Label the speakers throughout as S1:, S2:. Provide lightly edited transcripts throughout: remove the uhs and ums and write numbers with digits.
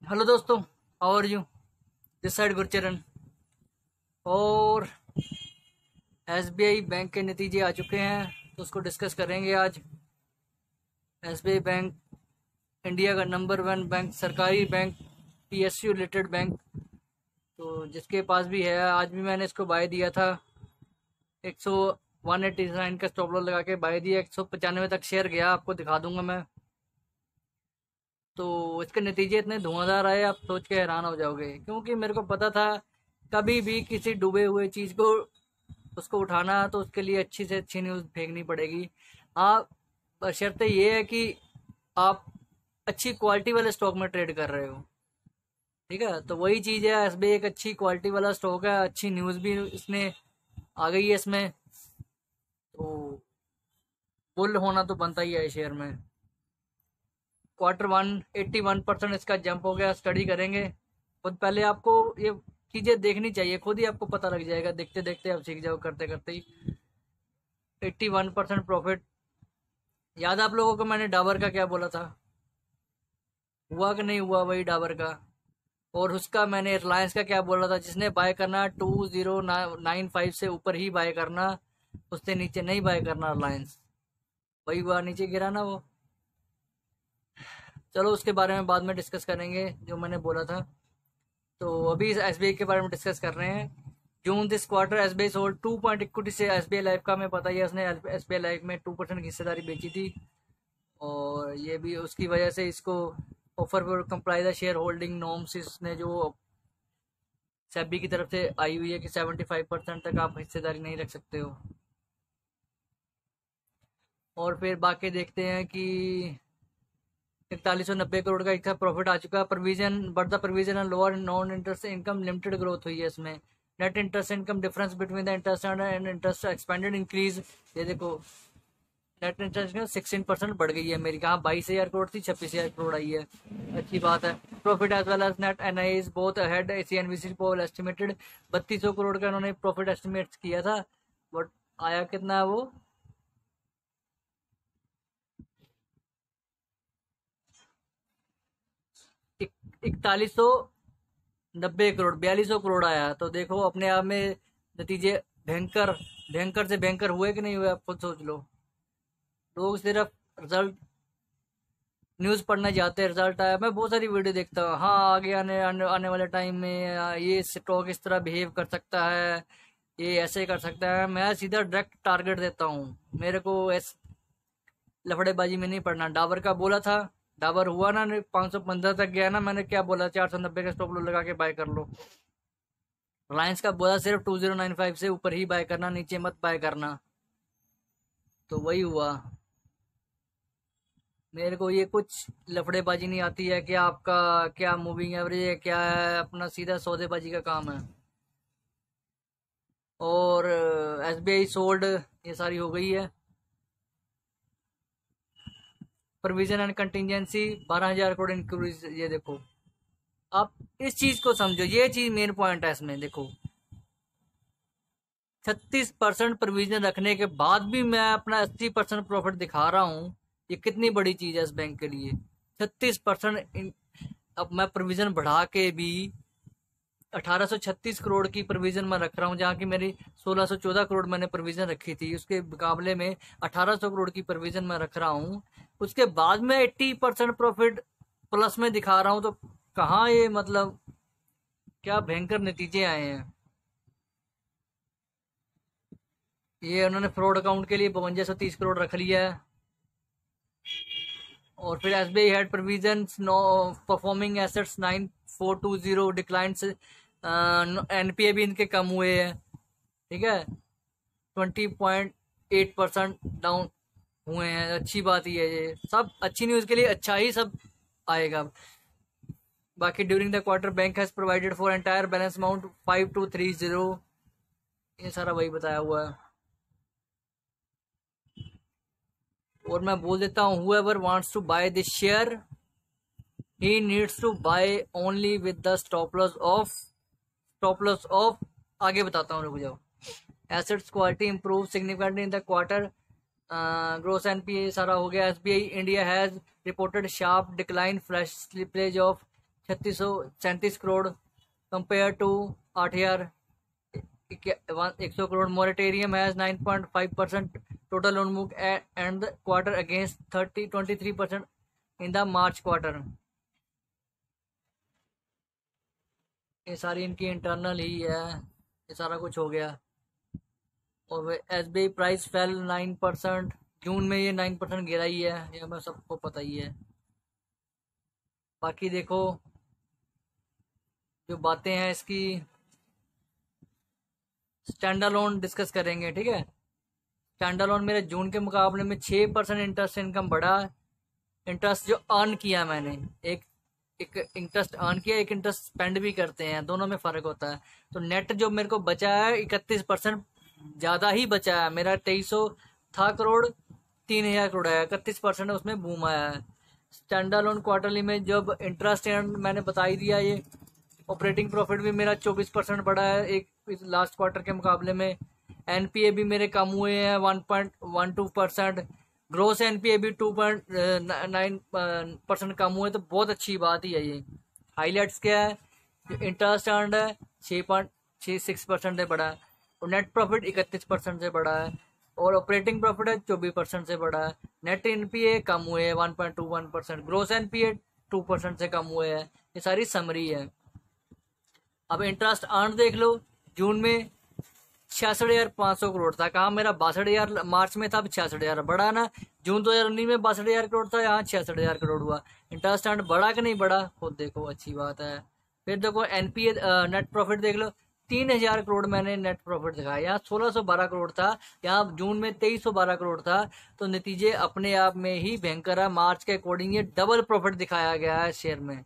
S1: Hello दोस्तों, how are you? This side Gurcharan. और SBI bank के नतीजे आ चुके हैं तो उसको डिस्कस करेंगे आज। एसबीआई बैंक इंडिया का नंबर 1 बैंक, सरकारी बैंक, पीएसयू रिलेटेड बैंक। तो जिसके पास भी है, आज भी मैंने इसको बाय दिया था। 189 का स्टॉप लॉस लगा के बाय दिया। 195 तक शेयर गया, आपको दिखा दूंगा मैं। तो इसके नतीजे इतने धुआंधार आए, आप सोच के हैरान हो जाओगे, क्योंकि मेरे को पता था कभी भी किसी डूबे हुए चीज़ को उसको उठाना तो उसके लिए अच्छी से अच्छी न्यूज़ फेंकनी पड़ेगी। आप बशर्ते ये है कि आप अच्छी क्वालिटी वाले स्टॉक में ट्रेड कर रहे हो। ठीक है, तो वही चीज़ है, एसबीआई एक अच्छी क्वालिटी वाला स्टॉक है, अच्छी न्यूज़ भी इसने आ गई है इसमें। तो बुल होना तो बनता ही है शेयर में। Q1 81% इसका जंप हो गया। स्टडी करेंगे खुद, पहले आपको ये चीज़ें देखनी चाहिए, खुद ही आपको पता लग जाएगा, देखते देखते आप सीख जाओ, करते करते ही। 81% प्रॉफिट। याद है आप लोगों को मैंने डाबर का क्या बोला था? हुआ कि नहीं हुआ वही डाबर का? और उसका मैंने रिलायंस का क्या बोला था? जिसने बाय करना 2095 से ऊपर ही बाय करना, उससे नीचे नहीं बाय करना रिलायंस। वही हुआ, नीचे गिरा ना वो। चलो उसके बारे में बाद में डिस्कस करेंगे जो मैंने बोला था। तो अभी एसबीआई के बारे में डिस्कस कर रहे हैं। June this quarter SBI sold 2 point equity से। एसबीआई लाइफ का हमें पता ही है, उसने एसबीआई लाइफ में 2% की हिस्सेदारी बेची थी, और ये भी उसकी वजह से इसको ऑफर पर comply the share holding norms ने जो सेबी की तरफ से आई हुई है कि 75% तक आप हिस्सेदारी नहीं रख सकते हो। और फिर बाकी देखते हैं कि 4190 करोड़ का इसका प्रॉफिट आ चुका है। प्रोविजन बढ़ता, provision and lower non interest income limited growth हुई है इसमें। Net interest income difference between the interest and interest expanded increase. ये देखो, नेट इंटरेस्ट इनकम 16% बढ़ गई है मेरी। कहाँ 22,000 करोड़ थी, 26,000 करोड़ आई है। अच्छी बात है। Profit as well as net N I is both ahead CNBC poll estimated. 3200 crore का इन्होंने प्रॉफिट एस्टिमेट किया था, बट आया कितना है वो? 4190 करोड़, 4200 करोड़ आया। तो देखो अपने आप में नतीजे भयंकर, भयंकर से भयंकर हुए कि नहीं हुए, आप खुद सोच लो। लोग सिर्फ रिजल्ट, न्यूज़ पढ़ने जाते हैं, रिजल्ट आया। मैं बहुत सारी वीडियो देखता हूँ, हाँ आगे आने वाले टाइम में ये स्टॉक इस तरह बिहेव कर सकता है, ये ऐसे कर सकता है। मैं सीधा डायरेक्ट टारगेट देता हूँ, मेरे को लफड़ेबाजी में नहीं पड़ना। डाबर का बोला था, डाबर हुआ ना 515 तक गया ना, मैंने क्या बोला? 490 का स्टॉप लॉस लगा के बाय कर लो। रिलायंस का बोला सिर्फ 2095 से ऊपर ही बाय करना, नीचे मत बाय करना। तो वही हुआ। मेरे को ये कुछ लफड़ेबाजी नहीं आती है कि आपका क्या मूविंग एवरेज है, क्या है, अपना सीधा सौदेबाजी का काम है। और एसबीआई सोल्ड, ये सारी हो गई है। Provision and contingency 12,000 crore increase. ये देखो, आप इस चीज को समझो, ये चीज मेन पॉइंट है इसमें। देखो, 36% प्रोविजन रखने के बाद भी मैं अपना 80% प्रॉफिट दिखा रहा हूँ। ये कितनी बड़ी चीज है इस बैंक के लिए। 36%। अब मैं प्रोविजन बढ़ा के भी 1836 करोड़ की प्रोविजन मैं रख रहा हूँ, जहाँ की मेरी 1614 करोड़ मैंने प्रोविजन रखी थी, उसके मुकाबले में 1800 करोड़ की प्रोविजन मैं रख रहा हूँ। उसके बाद में 80% प्रॉफिट प्लस में दिखा रहा हूँ। तो कहाँ ये, मतलब क्या भयंकर नतीजे आए हैं। ये उन्होंने फ्रॉड अकाउंट के लिए 5230 करोड़ रख लिया है। और फिर SBI had provision know performing assets 9420 decline से। एनपीए भी इनके कम हुए हैं। ठीक है, 20.8% डाउन हुए हैं। अच्छी बात ही है, ये सब अच्छी न्यूज़ के लिए अच्छा ही सब आएगा। बाकी during the quarter bank has provided for entire balance amount 5230। ये सारा वही बताया हुआ है। और मैं बोल देता हूँ, whoever wants to buy this share, he needs to buy only with the stop loss of आगे बताता हूँ, रुक जाओ। Assets quality improve significantly in the quarter. Gross NPA सारा हो गया। SBI India has reported sharp decline, flash slippage of 3637 crore compare to 8,100 crore. Moratorium has 9.5% total loan book end the quarter against 23% in the March quarter. ये सारी इनकी internal ही है, ये सारा कुछ हो गया। और SBI प्राइस फेल 9%, जून में ये 9% गिरा ही है, ये हमें सबको पता ही है। बाकी देखो जो बातें हैं इसकी स्टैंडअलोन डिस्कस करेंगे, ठीक है। स्टैंडअलोन मेरे जून के मुकाबले में 6% इंटरेस्ट इनकम बढ़ा। इंटरेस्ट जो अर्न किया मैंने, एक इंटरेस्ट अर्न किया, एक इंटरेस्ट स्पेंड भी करते हैं, दोनों में फ़र्क होता है। तो नेट जो मेरे को बचा है 31% ज़्यादा ही बचा है। मेरा 2300 था करोड़, 3000 करोड़ आया, 31% उसमें बूम आया है। स्टैंडअलोन क्वार्टरली में जब इंटरेस्ट मैंने बता ही दिया, ये ऑपरेटिंग प्रॉफिट भी मेरा 24% बढ़ा है एक लास्ट क्वार्टर के मुकाबले में। एनपीए भी मेरे कम हुए हैं 1.12%, ग्रोस एनपीए भी 2.9% कम हुए, तो बहुत अच्छी बात ही है। ये हाईलाइट्स क्या है, जो इंटरेस्ट अर्नड है 6.66% से बढ़ा है, और नेट प्रॉफिट 31% से बढ़ा है, और ऑपरेटिंग प्रॉफिट है 24% से बढ़ा है। नेट एनपीए कम हुए हैं 1.21%, ग्रोस एनपीए 2% से कम हुए हैं। ये सारी समरी है। अब इंटरेस्ट अर्न देख लो, जून में 66,500 करोड़ था, कहाँ मेरा 62,000 मार्च में था, अब 66,000 बढ़ा ना। जून 2019 में 62,000 करोड़ था, यहाँ 66,000 करोड़ हुआ। इंटरेस्ट अर्न बढ़ा कि नहीं बढ़ा, खुद देखो, अच्छी बात है। फिर देखो एनपीए नेट प्रॉफिट देख लो, 3,000 करोड़ मैंने नेट प्रॉफिट दिखाया, यहाँ 1,612 करोड़ था, यहाँ जून में 2,312 करोड़ था। तो नतीजे अपने आप में ही भयंकर है। मार्च के अकॉर्डिंग ये डबल प्रॉफिट दिखाया गया है शेयर में।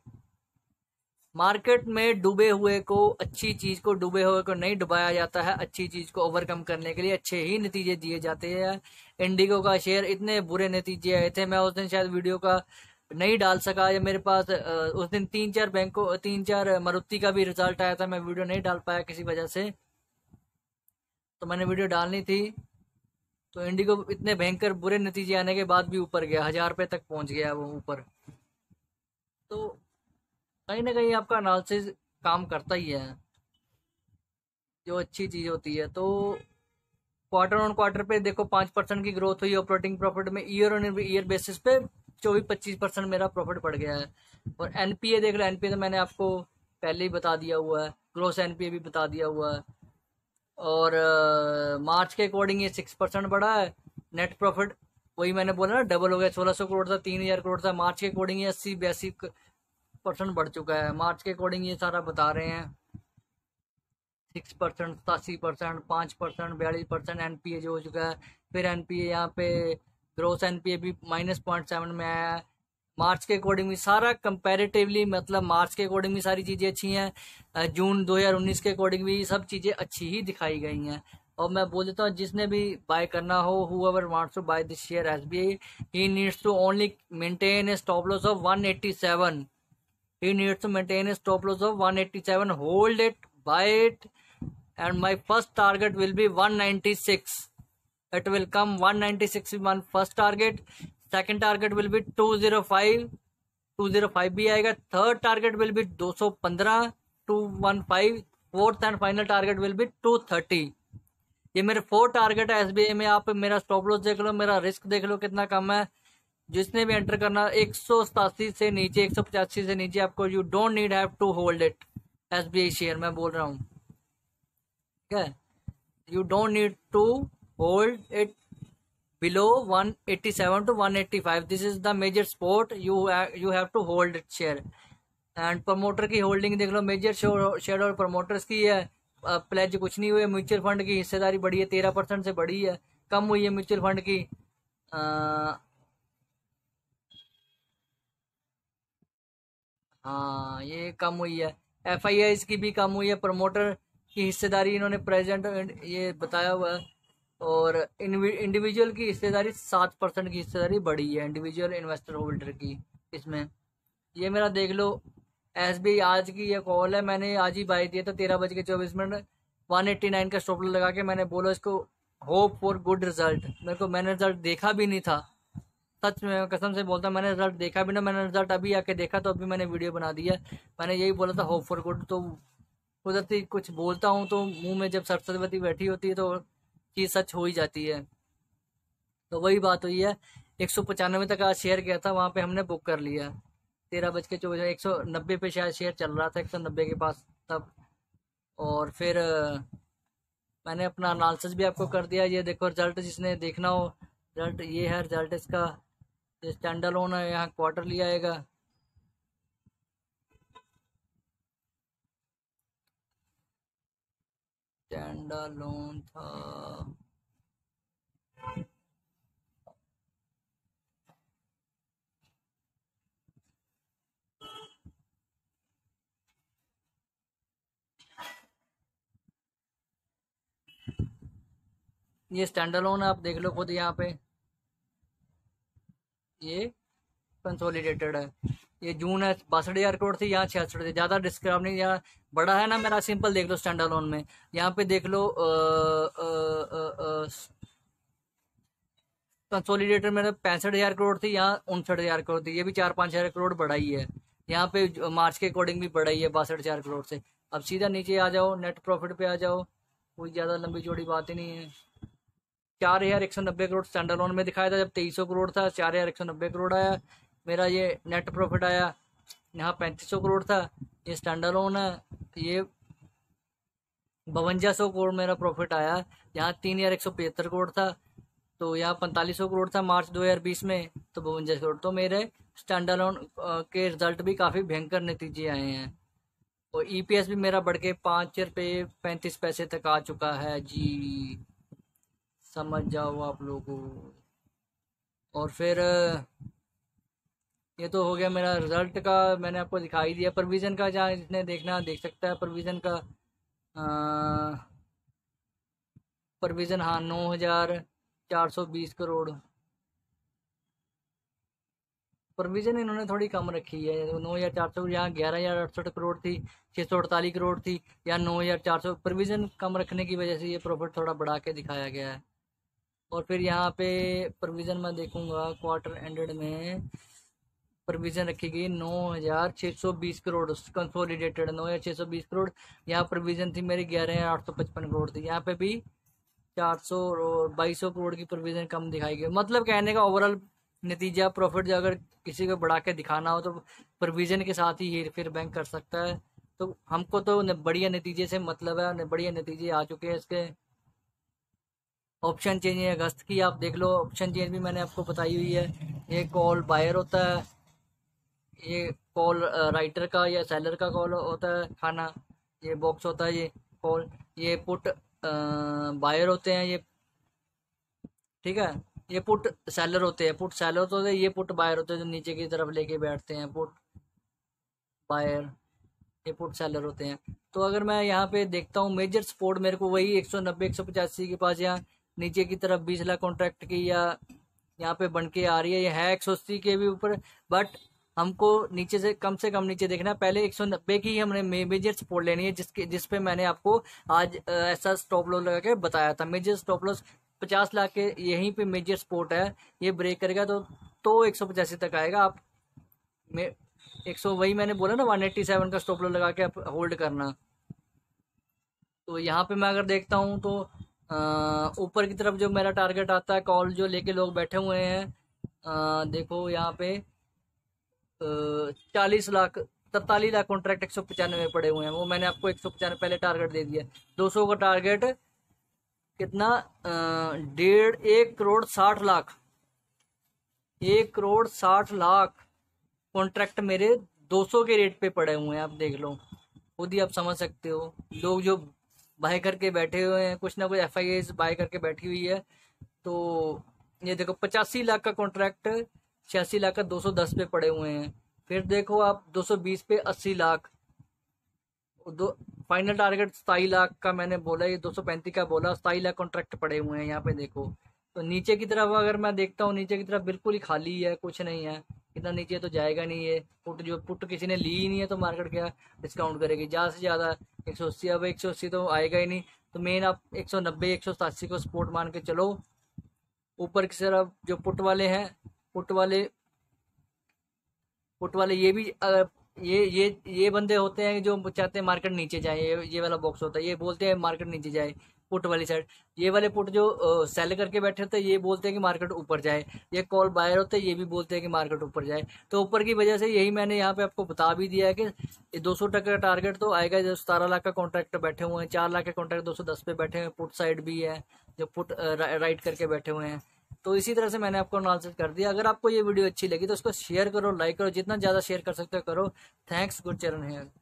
S1: मार्केट में डूबे हुए को, अच्छी चीज को डूबे हुए को नहीं डुबाया जाता है, अच्छी चीज को ओवरकम करने के लिए अच्छे ही नतीजे दिए जाते हैं। इंडिगो का शेयर इतने बुरे नतीजे आए थे, मैं उस दिन शायद वीडियो का नहीं डाल सका, या मेरे पास उस दिन 3-4 मारुति का भी रिजल्ट आया था, मैं वीडियो नहीं डाल पाया किसी वजह से, तो मैंने वीडियो डालनी थी। तो इंडिगो इतने भयंकर बुरे नतीजे आने के बाद भी ऊपर गया, 1,000 रुपये तक पहुंच गया वो ऊपर। तो कहीं ना कहीं आपका एनालिसिस काम करता ही है, जो अच्छी चीज़ होती है। तो क्वार्टर ऑन क्वार्टर पे देखो 5% की ग्रोथ हुई ऑपरेटिंग प्रॉफिट में, ईयर ऑन ईयर बेसिस पे 24-25% मेरा प्रॉफिट बढ़ गया है। और एनपीए देख लो, एनपीए तो मैंने आपको पहले ही बता दिया हुआ है, ग्रोस एनपीए भी बता दिया हुआ है। और मार्च के अकॉर्डिंग ये 6% बढ़ा है। नेट प्रॉफिट वही मैंने बोला ना, डबल हो गया, 1,600 करोड़ था, 3,000 करोड़ था। मार्च के अकॉर्डिंग ये 80-82% बढ़ चुका है। मार्च के अकॉर्डिंग ये सारा बता रहे हैं, 6%, 87%, 5%, 42% एनपीए जो हो चुका है। फिर एनपीए यहाँ पे ग्रोस एनपीए भी -0.7 में आया है। मार्च के अकॉर्डिंग भी सारा कंपैरेटिवली, मतलब मार्च के अकॉर्डिंग भी सारी चीज़ें अच्छी हैं, जून 2019 के अकॉर्डिंग भी सब चीज़ें अच्छी ही दिखाई गई हैं। और मैं बोल देता हूँ, जिसने भी बाय करना हो, whoever wants to buy this share SBI, he needs to only maintain a stop loss of 187. He needs to maintain a stop loss of 187, hold it, buy it, and my first target will be 196. It will come 196 is my first target. Second target will be 205, 205 भी आएगा। Third target will be 215, 215। Fourth and final target will be 230। ये मेरे 4 target है SBI में। आप मेरा stop loss देख लो, मेरा रिस्क देख लो कितना कम है। जिसने भी एंटर करना, 187 से नीचे, 185 से नीचे आपको, you don't need have to hold it SBI share, मैं बोल रहा हूँ, ठीक है। You don't need to hold it below 187 to 185. This is the major support. You have to hold it share. And promoter की होल्डिंग देख लो, major share और promoters की है। प्लेज कुछ नहीं हुए। म्यूचुअल फंड की हिस्सेदारी बढ़ी है, 13% से बढ़ी है। कम हुई है म्यूचुअल फंड की, हाँ ये कम हुई है। एफआईआईज की भी कम हुई है। प्रमोटर की हिस्सेदारी इन्होंने प्रेजेंट ये बताया हुआ है। और इंडिविजुअल की हिस्सेदारी 7% की हिस्सेदारी बढ़ी है, इंडिविजुअल इन्वेस्टर होल्डर की इसमें। ये मेरा देख लो, एसबीआई आज की ये कॉल है, मैंने आज ही बाई दिया था 13:24, 189 का स्टॉप लगा के मैंने बोला इसको होप फॉर गुड रिजल्ट। मैंने रिजल्ट देखा भी नहीं था, सच में कसम से बोलता हूँ, मैंने रिजल्ट देखा भी ना, मैंने रिजल्ट अभी आके देखा तो अभी मैंने वीडियो बना दिया। मैंने यही बोला था होप फॉर गुड, तो उधर से कुछ बोलता हूँ तो मुंह में जब सरस्वती बैठी होती है तो चीज़ सच हो ही जाती है। तो वही बात हुई है। 195 तक आज शेयर किया था, वहाँ पे हमने बुक कर लिया। 13 बज के 24, 190 पे शायद शेयर चल रहा था, 190 के पास तब। और फिर मैंने अपना एनालिसिस भी आपको कर दिया। ये देखो रिजल्ट, जिसने देखना हो रिजल्ट, ये है रिजल्ट इसका। ये स्टैंड अलोन है, यहाँ क्वार्टरली आएगा। स्टैंड अलोन था, ये स्टैंड अलोन है, आप देख लो खुद यहाँ पे। ये कंसोलिडेटेड है। ये जून है, 62,000 करोड़ थी, यहाँ 66 थी। ज़्यादा डिस्क्राइब नहीं, यहाँ बड़ा है ना मेरा, सिंपल देख लो स्टैंड अलोन में। यहाँ पे देख लो कंसोलिडेटेड मेरे 65,000 करोड़ थी, यहाँ 59,000 करोड़ थी। ये भी 4-5 हज़ार करोड़ बढ़ाई है। यहाँ पे मार्च के अकॉर्डिंग भी बढ़ाई है 62,000 करोड़ से। अब सीधा नीचे आ जाओ, नेट प्रॉफिट पे आ जाओ, कोई ज़्यादा लंबी चौड़ी बात ही नहीं है। 4,190 करोड़ स्टैंड अलोन में दिखाया था जब 2300 करोड़ था, 4,190 करोड़ आया मेरा। ये नेट प्रॉफिट आया, यहाँ 3500 करोड़ था। ये स्टैंड अलोन है, ये 5200 करोड़ मेरा प्रॉफिट आया। यहाँ 3,175 करोड़ था, तो यहाँ 4500 करोड़ था मार्च 2020 में, तो 52 करोड़। तो मेरे स्टैंड अलोन के रिजल्ट भी काफ़ी भयंकर नतीजे आए हैं। और ईपीएस भी मेरा बढ़ के 5 रुपये 35 पैसे तक आ चुका है जी, समझ जाओ आप लोगों। और फिर ये तो हो गया मेरा रिजल्ट का, मैंने आपको दिखाई दिया। प्रोविज़न का जहाँ जिसने देखना देख सकता है। प्रोविज़न का प्रोविज़न, हाँ, 9,420 करोड़। प्रोविज़न इन्होंने थोड़ी कम रखी है, 9,400। यहाँ 11,068 करोड़ थी, 648 करोड़ थी, यहाँ 9,400। प्रोविज़न कम रखने की वजह से ये प्रॉफिट थोड़ा बढ़ा के दिखाया गया है। और फिर यहाँ पे प्रोविज़न मैं देखूंगा क्वार्टर एंडेड में, प्रोविज़न रखी गई 9,620 करोड़ कंसोलिडेटेड, 9,620 करोड़। यहाँ प्रोविज़न थी मेरी 11,855 करोड़ थी। यहाँ पे भी 400 और 2,200 करोड़ की प्रोविज़न कम दिखाई गई। मतलब कहने का ओवरऑल नतीजा प्रॉफिट जो अगर किसी को बढ़ा के दिखाना हो तो प्रोविज़न के साथ ही हेर फेर बैंक कर सकता है। तो हमको तो बढ़िया नतीजे से मतलब है, बढ़िया नतीजे आ चुके हैं इसके। ऑप्शन चेंज है अगस्त की, आप देख लो। ऑप्शन चेंज भी मैंने आपको बताई हुई है। ये कॉल बायर होता है, ये कॉल राइटर का या सेलर का कॉल होता है खाना, ये बॉक्स होता है ये कॉल। ये पुट बायर होते हैं ये, ठीक है। ये पुट सेलर होते हैं, पुट सेलर होते हैं, ये पुट बायर होते हैं जो नीचे की तरफ लेके बैठते हैं, पुट बायर। ये पुट सेलर होते हैं। तो अगर मैं यहाँ पे देखता हूँ मेजर सपोर्ट मेरे को वही 190 185 के पास, यहाँ नीचे की तरफ 20 लाख कॉन्ट्रैक्ट की या यहाँ पे बन के आ रही है। ये है 180 के भी ऊपर, बट हमको नीचे से कम नीचे देखना है। पहले 190 की हमने मेजर सपोर्ट लेनी है, जिस पे मैंने आपको आज ऐसा स्टॉप लॉस लगा के बताया था। मेजर स्टॉप लॉस 50 लाख के यहीं पे मेजर सपोर्ट है। ये ब्रेक करेगा तो 185 तक आएगा। आप में 100, वही मैंने बोला ना, 187 का स्टॉप लॉस लगा के आप होल्ड करना। तो यहाँ पे मैं अगर देखता हूँ तो ऊपर की तरफ जो मेरा टारगेट आता है, कॉल जो लेके लोग बैठे हुए हैं, देखो यहाँ पे 40 लाख 43 लाख कॉन्ट्रैक्ट 195 पड़े हुए हैं। वो मैंने आपको 195 पहले टारगेट दे दिया। 200 का टारगेट कितना, 1,60,60,000 1,60,60,000 कॉन्ट्रैक्ट मेरे 200 के रेट पे पड़े हुए हैं। आप देख लो खुद ही, आप समझ सकते हो। लोग जो बाय करके बैठे हुए हैं, कुछ ना कुछ एफ बाय करके बैठी हुई है। तो ये देखो 85 लाख का कॉन्ट्रैक्ट 86 लाख का 210 पे पड़े हुए हैं। फिर देखो आप 220 पे 80 लाख, दो फाइनल टारगेट 27 लाख का मैंने बोला, ये 235 का बोला, 27 लाख कॉन्ट्रैक्ट पड़े हुए हैं यहाँ पे देखो। तो नीचे की तरफ अगर मैं देखता हूँ, नीचे की तरफ बिल्कुल ही खाली है, कुछ नहीं है। इतना नीचे तो जाएगा नहीं ये पुट, जो पुट किसी ने ली ही नहीं है तो मार्केट क्या डिस्काउंट करेगी ज़्यादा से ज़्यादा 180। अब 180 तो आएगा ही नहीं, तो मेन आप 190 187 को सपोर्ट मान के चलो। ऊपर की तरफ जो पुट वाले हैं पुट वाले ये भी ये बंदे होते हैं जो चाहते हैं मार्केट नीचे जाए। ये वाला बॉक्स होता है, ये बोलते हैं मार्केट नीचे जाए, पुट वाली साइड। ये वाले पुट जो सेल करके बैठे होते हैं, ये बोलते हैं कि मार्केट ऊपर जाए। ये कॉल बायर होते हैं, ये भी बोलते हैं कि मार्केट ऊपर जाए। तो ऊपर की वजह से यही मैंने यहाँ पे आपको बता भी दिया है कि 200 का टारगेट तो आएगा। जो 17 लाख का कॉन्ट्रैक्ट बैठे हुए हैं, 4 लाख के कॉन्ट्रैक्ट 210 पे बैठे हुए हैं, पुट साइड भी है जो पुट राइट करके बैठे हुए हैं। तो इसी तरह से मैंने आपको एनालिसिस कर दिया। अगर आपको ये वीडियो अच्छी लगी तो उसको शेयर करो, लाइक करो, जितना ज़्यादा शेयर कर सकते हो करो। थैंक्स, गुड चरण है।